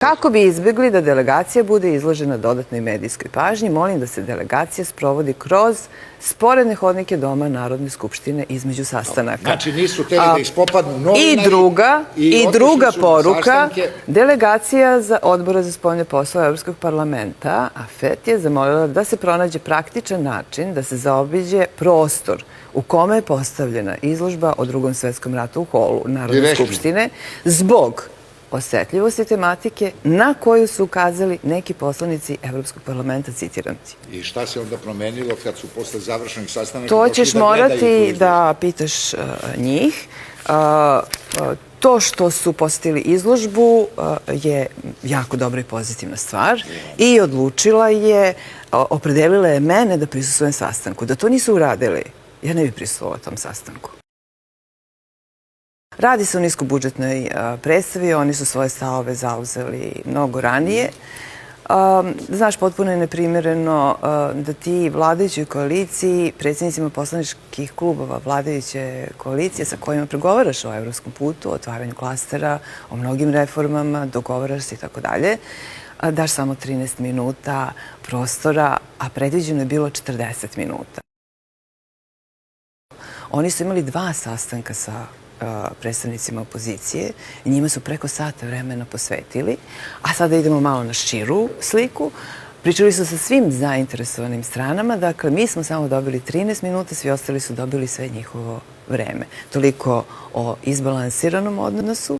Kako bi izbjegli da delegacija bude izložena dodatnoj medijskoj pažnji, molim da se delegacija sprovodi kroz sporedne hodnike Doma Narodne skupštine između sastanaka. Znači nisu teli da ispopadnu novinari I druga poruka, delegacija za Odbora za spoljne poslove Evropskog parlamenta, AFET, je zamolila da se pronađe praktičan način da se zaobiđe prostor u kome je postavljena izložba o Drugom svetskom ratu u holu Narodne skupštine zbog osetljivosti tematike na koju su ukazali neki poslanici Evropskog parlamenta, citiram ti. I šta se onda promenilo kad su posle završenih sastanaka to ćeš morati da pitaš njih. To što su posetili izložbu je jako dobra i pozitivna stvar i odlučila je, opredelila je mene da prisustvujem sastanku. Da to nisu uradili, ja ne bih prisustvovala tom sastanku. Radi se o niskobudžetnoj predstavi, oni su svoje stavove zauzeli mnogo ranije. Znaš, potpuno je neprimereno da ti vladajućoj koaliciji, predsjednicima poslaničkih klubova vladajuće koalicije sa kojima pregovaraš o evropskom putu, o otvaranju klastera, o mnogim reformama, dogovaraš se i tako dalje, daš samo 13 minuta prostora, a predviđeno je bilo 40 minuta. Oni su imali 2 sastanka sa predstavnicima opozicije i njima su preko sata vremena posvetili, a sada idemo malo na širu sliku. Pričali su sa svim zainteresovanim stranama, dakle mi smo samo dobili 13 minuta, svi ostali su dobili sve njihovo vreme. Toliko o izbalansiranom odnosu.